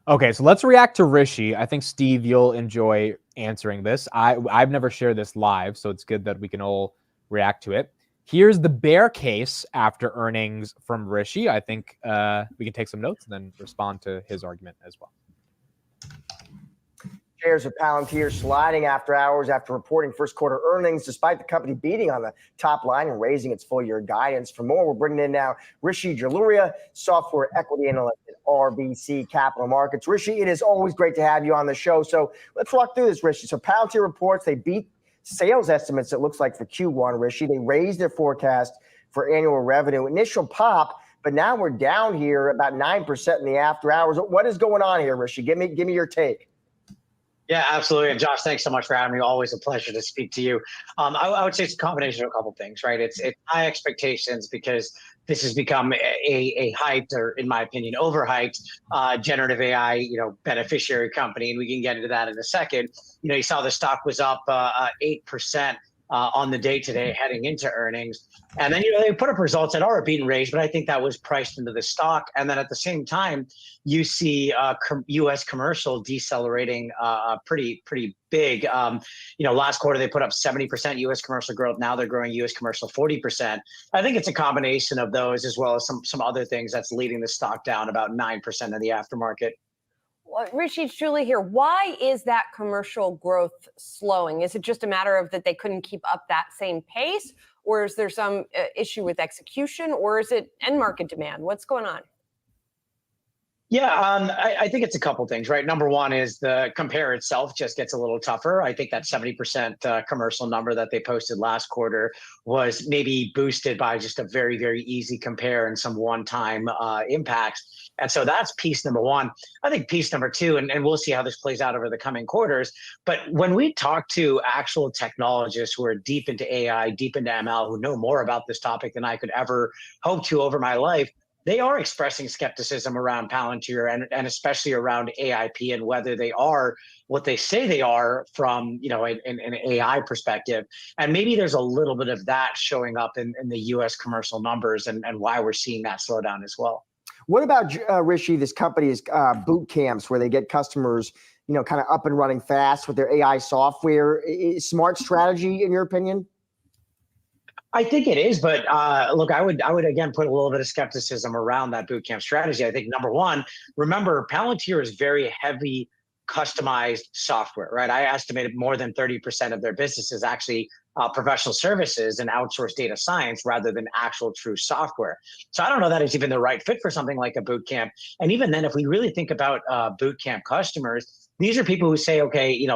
Okay, so let's react to Rishi. I think, Steve, you'll enjoy answering this. I've never shared this live, so it's good that we can all react to it. Here's the bear case after earnings from Rishi. I think we can take some notes and then respond to his argument as well. Shares of Palantir sliding after hours after reporting first quarter earnings, despite the company beating on the top line and raising its full year guidance. For more, we're bringing in now Rishi Jaluria, software equity analyst at RBC Capital Markets. Rishi, it is always great to have you on the show. So let's walk through this, Rishi. So Palantir reports they beat sales estimates, it looks like, for Q1, Rishi. They raised their forecast for annual revenue. Initial pop, but now we're down here about 9% in the after hours. What is going on here, Rishi? Give me your take. Yeah, absolutely. And Josh, thanks so much for having me. Always a pleasure to speak to you. I would say it's a combination of a couple of things, right? It's high expectations because this has become a hyped, or in my opinion, overhyped generative AI, beneficiary company. And we can get into that in a second. You saw the stock was up 8% on the day today heading into earnings. And then, they put up results that are a beat and raise, but I think that was priced into the stock. And then at the same time, you see U.S. commercial decelerating pretty big. Last quarter, they put up 70% U.S. commercial growth. Now they're growing U.S. commercial 40%. I think it's a combination of those as well as some other things that's leading the stock down about 9% in the aftermarket. Well, Rishi, it's Julie here. Why is that commercial growth slowing? Is it just a matter of that they couldn't keep up that same pace? Or is there some issue with execution? Or is it end market demand? What's going on? Yeah, I think it's a couple things, right? Number one is the compare itself just gets a little tougher. I think that 70% commercial number that they posted last quarter was maybe boosted by just a very, very easy compare and some one-time impacts. And so that's piece number one. I think piece number two, and we'll see how this plays out over the coming quarters, but when we talk to actual technologists who are deep into AI, deep into ML, who know more about this topic than I could ever hope to over my life, they are expressing skepticism around Palantir and especially around AIP and whether they are what they say they are from an AI perspective. And maybe there's a little bit of that showing up in the U.S. commercial numbers and why we're seeing that slowdown as well. What about, Rishi, this company's boot camps where they get customers, kind of up and running fast with their AI software? Smart strategy, in your opinion? I think it is, but look, I would again put a little bit of skepticism around that bootcamp strategy. I think number one, remember, Palantir is very heavy customized software, right? I estimated more than 30% of their business is actually professional services and outsourced data science rather than actual true software. So I don't know that it's even the right fit for something like a bootcamp. And even then, if we really think about bootcamp customers, these are people who say, okay,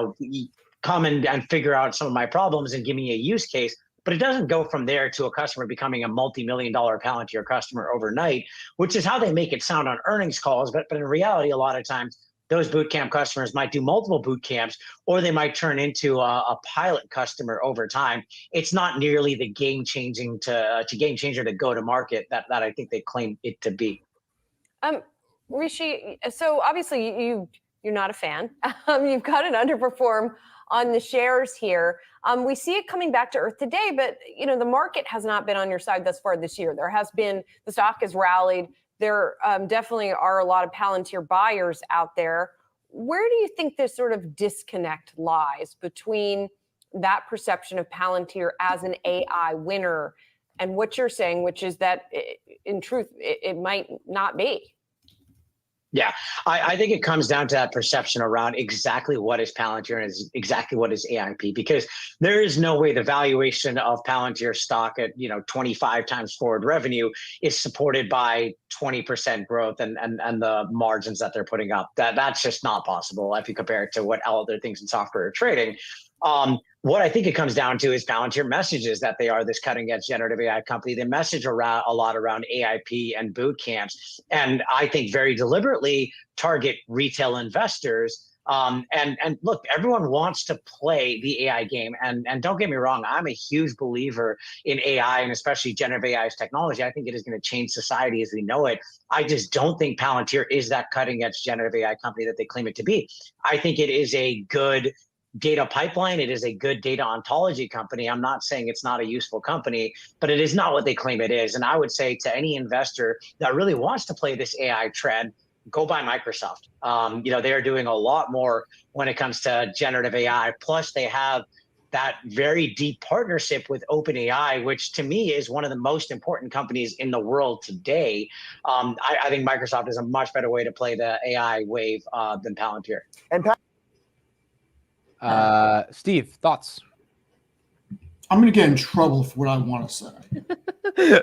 come and figure out some of my problems and give me a use case. But it doesn't go from there to a customer becoming a multi-million-dollar Palantir customer overnight, which is how they make it sound on earnings calls. But in reality, a lot of times, those bootcamp customers might do multiple boot camps, or they might turn into a pilot customer over time. It's not nearly the game changer to go to market that I think they claim it to be. Rishi, so obviously you're not a fan. You've got an underperform on the shares here. We see it coming back to earth today, but the market has not been on your side thus far this year. The stock has rallied. There definitely are a lot of Palantir buyers out there. Where do you think this sort of disconnect lies between that perception of Palantir as an AI winner and what you're saying, which is that in truth, it might not be? Yeah, I think it comes down to that perception around exactly what is Palantir and exactly what is AIP, because there is no way the valuation of Palantir stock at 25 times forward revenue is supported by 20% growth and the margins that they're putting up. That's just not possible if you compare it to what other things in software are trading. What I think it comes down to is Palantir messages that they are this cutting-edge generative AI company. They message a lot around AIP and boot camps, and I think very deliberately target retail investors. And look, everyone wants to play the AI game, and don't get me wrong, I'm a huge believer in AI and especially generative AI's technology. I think it is going to change society as we know it. I just don't think Palantir is that cutting-edge generative AI company that they claim it to be. I think it is a good data pipeline. It is a good data ontology company. I'm not saying it's not a useful company, but it is not what they claim it is. And I would say to any investor that really wants to play this AI trend, go buy Microsoft. They are doing a lot more when it comes to generative AI. Plus, they have that very deep partnership with OpenAI, which to me is one of the most important companies in the world today. I think Microsoft is a much better way to play the AI wave than Palantir. And Steve, thoughts? I'm going to get in trouble for what I want to say.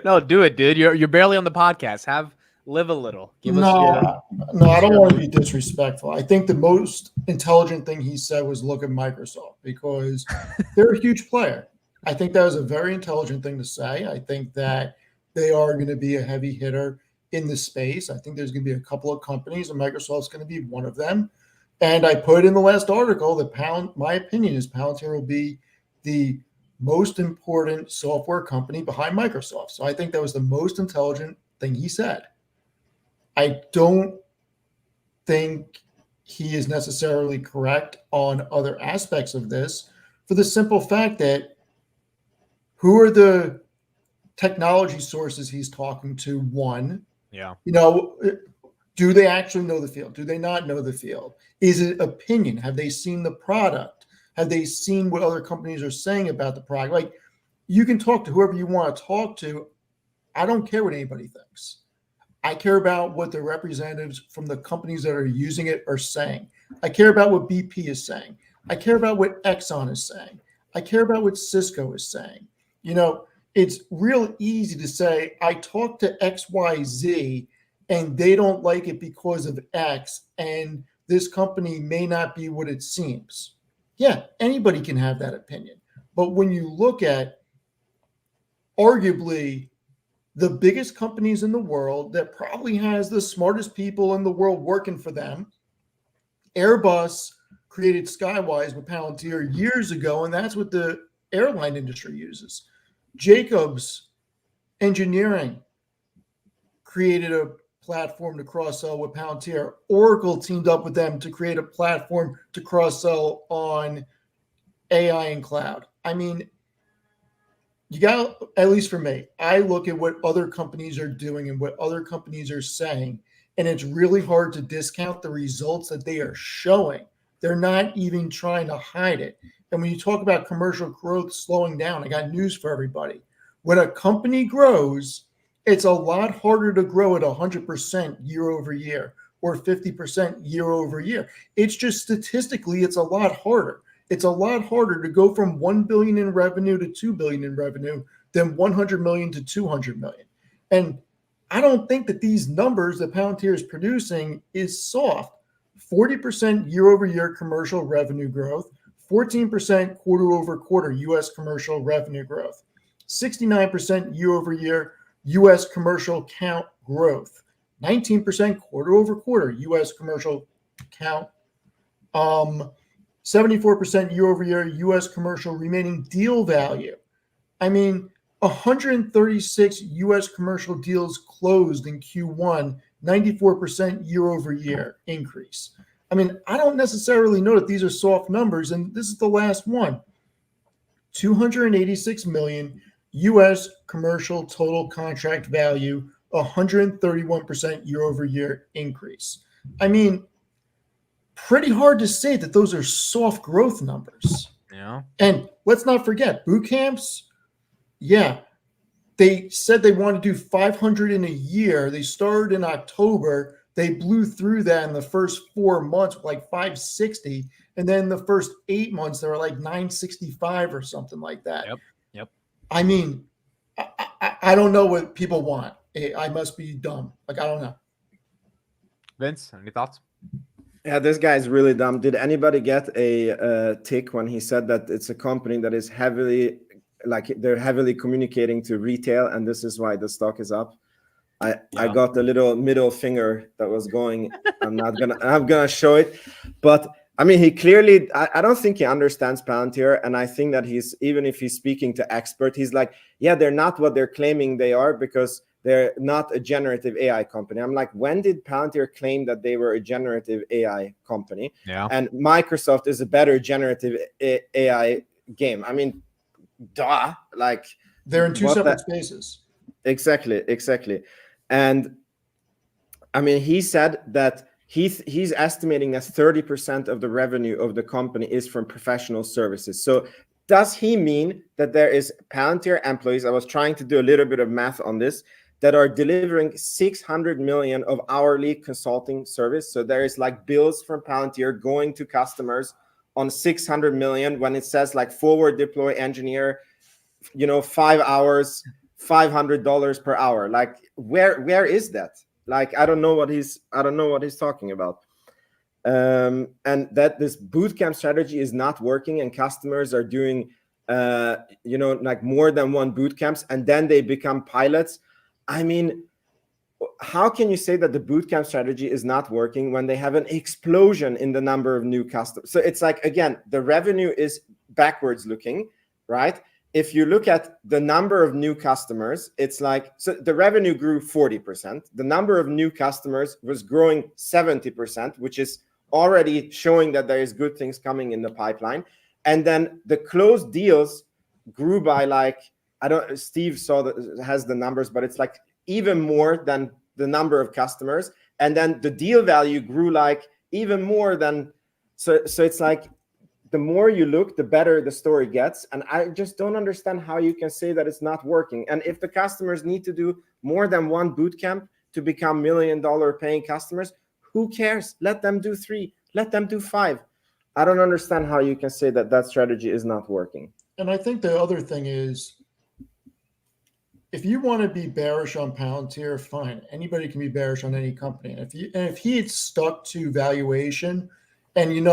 No, do it, dude. You're barely on the podcast. Live a little. Give us No, I don't want to be disrespectful. I think the most intelligent thing he said was look at Microsoft because they're a huge player. I think that was a very intelligent thing to say. I think that they are going to be a heavy hitter in the space. I think there's going to be a couple of companies, and Microsoft's going to be one of them. And I put in the last article that my opinion is Palantir will be the most important software company behind Microsoft. So I think that was the most intelligent thing he said. I don't think he is necessarily correct on other aspects of this for the simple fact that who are the technology sources he's talking to? One, do they actually know the field? Do they not know the field? Is it opinion? Have they seen the product? Have they seen what other companies are saying about the product? Like, you can talk to whoever you want to talk to. I don't care what anybody thinks. I care about what the representatives from the companies that are using it are saying. I care about what BP is saying. I care about what Exxon is saying. I care about what Cisco is saying. It's real easy to say, I talked to XYZ and they don't like it because of X, and this company may not be what it seems. Yeah, anybody can have that opinion. But when you look at arguably the biggest companies in the world that probably has the smartest people in the world working for them, Airbus created Skywise with Palantir years ago, and that's what the airline industry uses. Jacobs Engineering created a platform to cross-sell with Palantir. Oracle teamed up with them to create a platform to cross-sell on AI and cloud. I mean, you got, at least for me, I look at what other companies are doing and what other companies are saying, and it's really hard to discount the results that they are showing. They're not even trying to hide it. And when you talk about commercial growth slowing down, I got news for everybody. When a company grows, it's a lot harder to grow at 100% year over year or 50% year over year. It's just statistically, it's a lot harder. It's a lot harder to go from 1 billion in revenue to 2 billion in revenue than 100 million to 200 million. And I don't think that these numbers that Palantir is producing is soft. 40% year over year commercial revenue growth, 14% quarter over quarter US commercial revenue growth, 69% year over year US commercial count growth, 19% quarter over quarter US commercial count, 74% year over year US commercial remaining deal value. I mean, 136 US commercial deals closed in Q1, 94% year over year increase. I mean, I don't necessarily know that these are soft numbers, and this is the last one. 286 million US commercial total contract value, 131% year over year increase. I mean, pretty hard to say that those are soft growth numbers. Yeah. And let's not forget, boot camps, yeah, they said they want to do 500 in a year. They started in October. They blew through that in the first 4 months with like 560. And then the first 8 months, they were like 965 or something like that. Yep. I mean, I don't know what people want. I must be dumb. Like, I don't know. Vince, any thoughts? Yeah, this guy's really dumb. Did anybody get a tick when he said that it's a company that is heavily, like they're heavily communicating to retail, and this is why the stock is up? I got the little middle finger that was going. I'm gonna show it, but I mean, he clearly, I don't think he understands Palantir, and I think that even if he's speaking to expert, he's like, yeah, they're not what they're claiming they are because they're not a generative AI company. I'm like, when did Palantir claim that they were a generative AI company? Yeah. And Microsoft is a better generative AI game. I mean, duh. Like, they're in two separate spaces. Exactly. And I mean, he said that he's estimating that 30% of the revenue of the company is from professional services. So does he mean that there is Palantir employees, I was trying to do a little bit of math on this, that are delivering 600 million of hourly consulting service? So there is like bills from Palantir going to customers on 600 million when it says like forward deploy engineer, 5 hours, $500 per hour. Like where is that? Like I don't know what he's talking about. And that this bootcamp strategy is not working, and customers are doing like more than one bootcamps, and then they become pilots. I mean, how can you say that the bootcamp strategy is not working when they have an explosion in the number of new customers? So it's like, again, the revenue is backwards looking, right? If you look at the number of new customers, it's like, so the revenue grew 40%. The number of new customers was growing 70%, which is already showing that there is good things coming in the pipeline. And then the closed deals grew by like, Steve has the numbers, but it's like even more than the number of customers. And then the deal value grew like even more than, so it's like, the more you look, the better the story gets. And I just don't understand how you can say that it's not working. And if the customers need to do more than one bootcamp to become $1 million paying customers, who cares? Let them do 3, let them do 5. I don't understand how you can say that strategy is not working. And I think the other thing is, if you want to be bearish on Palantir, fine. Anybody can be bearish on any company. And if he had stuck to valuation, and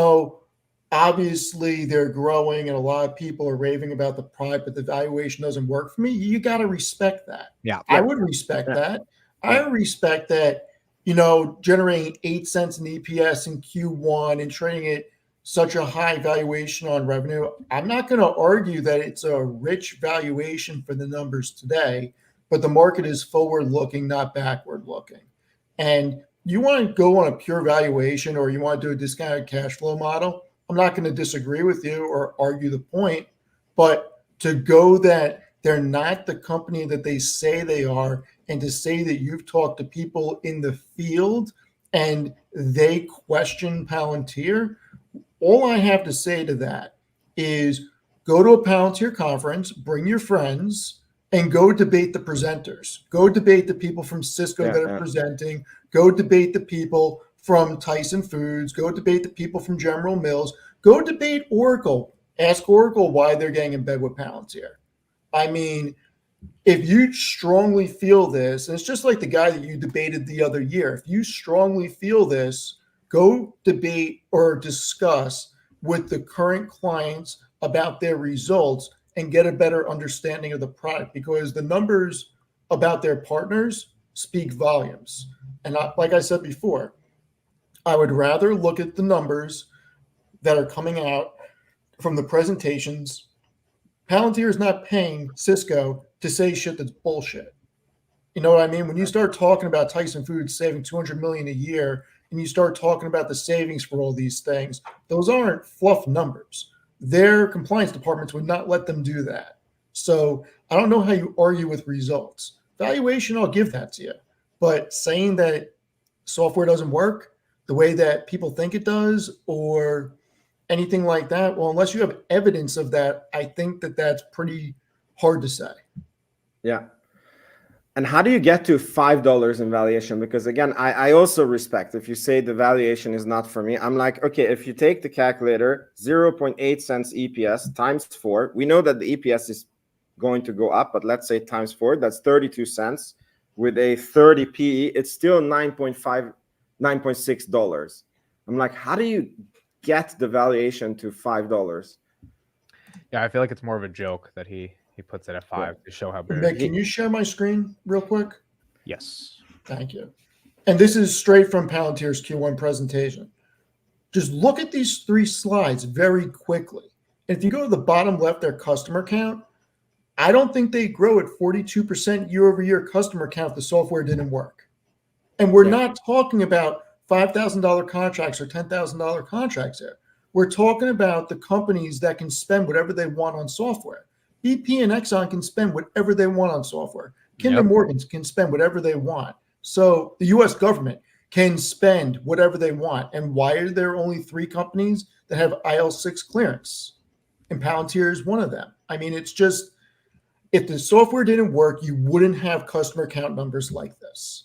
obviously they're growing and a lot of people are raving about the product, but the valuation doesn't work for me, you got to respect that. Yeah. I would respect that. I respect that, generating 8 cents in EPS in Q1 and trading at such a high valuation on revenue. I'm not going to argue that it's a rich valuation for the numbers today, but the market is forward looking, not backward looking. And you want to go on a pure valuation, or you want to do a discounted cash flow model, I'm not going to disagree with you or argue the point, but to go that they're not the company that they say they are, and to say that you've talked to people in the field and they question Palantir, all I have to say to that is go to a Palantir conference, bring your friends, and go debate the presenters. Go debate the people from Cisco that are presenting. Go debate the people from Tyson Foods. Go debate the people from General Mills. Go debate Oracle. Ask Oracle why they're getting in bed with Palantir. I mean, if you strongly feel this, and it's just like the guy that you debated the other year, if you strongly feel this, go debate or discuss with the current clients about their results and get a better understanding of the product, because the numbers about their partners speak volumes. And like I said before, I would rather look at the numbers that are coming out from the presentations. Palantir is not paying Cisco to say shit that's bullshit. You know what I mean? When you start talking about Tyson Foods saving $200 million a year, and you start talking about the savings for all these things, those aren't fluff numbers. Their compliance departments would not let them do that. So I don't know how you argue with results. Valuation, I'll give that to you. But saying that software doesn't work the way that people think it does, or anything like that, well, unless you have evidence of that, I think that that's pretty hard to say. Yeah. And how do you get to $5 in valuation? Because again, I also respect if you say the valuation is not for me. I'm like, okay, if you take the calculator, 0.8 cents EPS times 4, we know that the EPS is going to go up, but let's say times 4, that's 32 cents. With a 30 PE, it's still $9.6. I'm like, how do you get the valuation to $5? Yeah, I feel like it's more of a joke that he puts it at 5 to show how big. Mick, can you share my screen real quick? Yes. Thank you. And this is straight from Palantir's Q1 presentation. Just look at these 3 slides very quickly. And if you go to the bottom left, their customer count, I don't think they grow at 42% year over year customer count if the software didn't work. And we're not talking about $5,000 contracts or $10,000 contracts here. We're talking about the companies that can spend whatever they want on software. BP and Exxon can spend whatever they want on software. Kinder Morgan can spend whatever they want. So the U.S. government can spend whatever they want. And why are there only 3 companies that have IL6 clearance? And Palantir is one of them. I mean, it's just, if the software didn't work, you wouldn't have customer count numbers like this.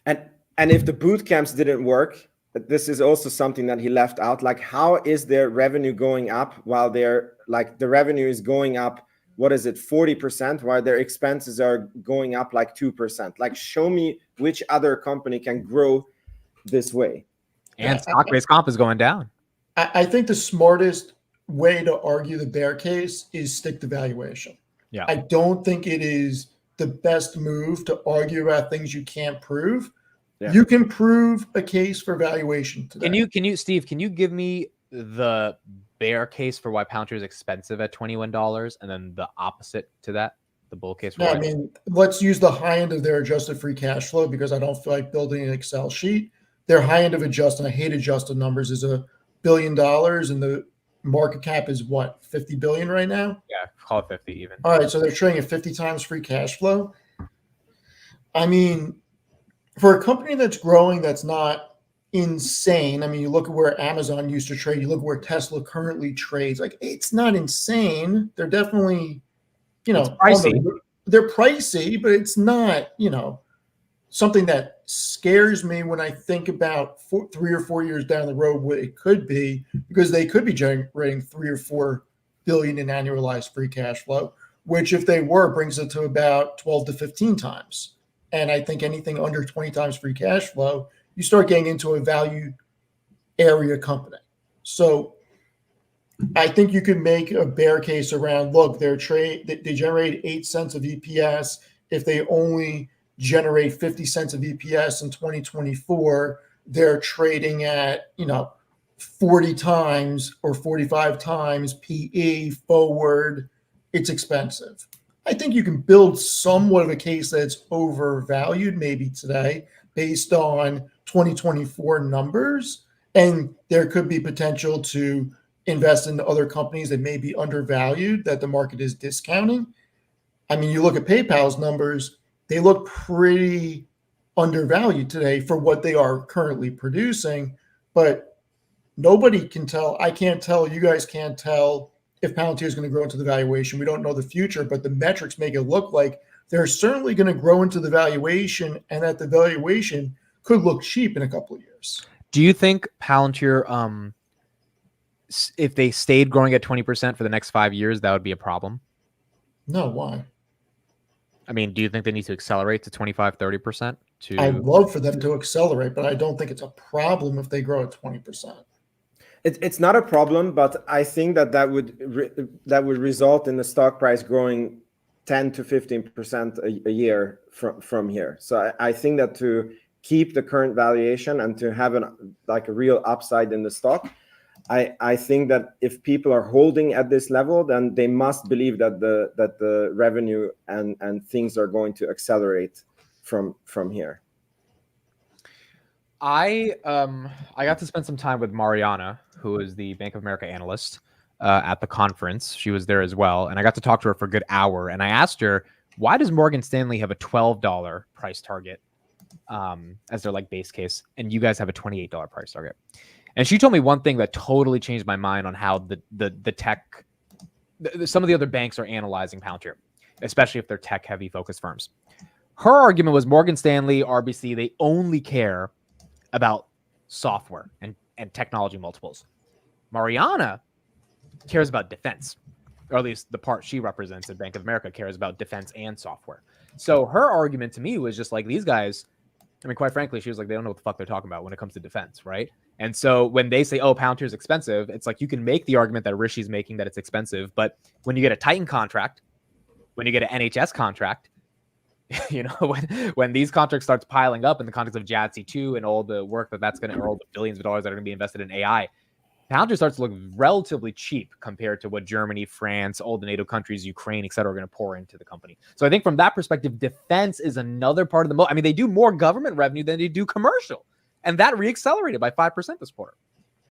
And if the boot camps didn't work, this is also something that he left out. Like, how is their revenue going up while they're like, the revenue is going up, what is it, 40%, while their expenses are going up like 2%? Like, show me which other company can grow this way. And stock-based comp is going down. I think the smartest way to argue the bear case is stick to valuation. Yeah. I don't think it is the best move to argue about things you can't prove. Yeah. You can prove a case for valuation today. Can you, Steve, can you give me the bear case for why Palantir is expensive at $21 and then the opposite to that, the bull case? For I mean, let's use the high end of their adjusted free cash flow, because I don't feel like building an Excel sheet. Their high end of adjusted, I hate adjusted numbers, is $1 billion, and the market cap is what, 50 billion right now? Yeah, call it 50 even. All right, so they're trading at 50 times free cash flow. I mean, for a company that's growing, that's not insane. I mean, you look at where Amazon used to trade, you look at where Tesla currently trades. Like, it's not insane. They're definitely, It's pricey. They're pricey, but it's not, something that scares me when I think about 3 or 4 years down the road what it could be, because they could be generating 3 or 4 billion in annualized free cash flow, which, if they were, brings it to about 12 to 15 times. And I think anything under 20 times free cash flow, you start getting into a value area company. So I think you could make a bear case around, look, they generate 8 cents of EPS. If they only generate 50 cents of EPS in 2024, they're trading at, 40 times or 45 times PE forward. It's expensive. I think you can build somewhat of a case that's overvalued maybe today based on 2024 numbers. And there could be potential to invest in other companies that may be undervalued, that the market is discounting. I mean, you look at PayPal's numbers, they look pretty undervalued today for what they are currently producing, but nobody can tell. I can't tell. You guys can't tell if Palantir is going to grow into the valuation. We don't know the future, but the metrics make it look like they're certainly going to grow into the valuation, and that the valuation could look cheap in a couple of years. Do you think Palantir, if they stayed growing at 20% for the next 5 years, that would be a problem? No, why? I mean, do you think they need to accelerate to 25, 30%? I'd love for them to accelerate, but I don't think it's a problem if they grow at 20%. It's not a problem, but I think that would result in the stock price growing 10 to 15% a year from here. So I think that to keep the current valuation and to have a real upside in the stock, I think that if people are holding at this level, then they must believe that the revenue and things are going to accelerate from here. I got to spend some time with Mariana, who is the Bank of America analyst, at the conference. She was there as well, and I got to talk to her for a good hour. And I asked her, why does Morgan Stanley have a $12 price target as their base case, and you guys have a $28 price target? And she told me one thing that totally changed my mind on how the tech, some of the other banks are analyzing Palantir, especially if they're tech heavy focused firms. Her argument was Morgan Stanley, RBC, they only care about software and technology multiples. Mariana cares about defense, or at least the part she represents at Bank of America cares about defense and software. So her argument to me was just these guys, I mean, quite frankly, she was like, they don't know what the fuck they're talking about when it comes to defense, right? And so when they say, oh, Palantir is expensive, it's you can make the argument that Rishi's making that it's expensive, but when you get a Titan contract, when you get an NHS contract, when these contracts starts piling up in the context of JADC2 and all the work that's going to, or all the billions of dollars that are going to be invested in AI, Palantir starts to look relatively cheap compared to what Germany, France, all the NATO countries, Ukraine, et cetera, are going to pour into the company. So I think from that perspective, defense is another part of the I mean, they do more government revenue than they do commercial. And that reaccelerated by 5% this quarter.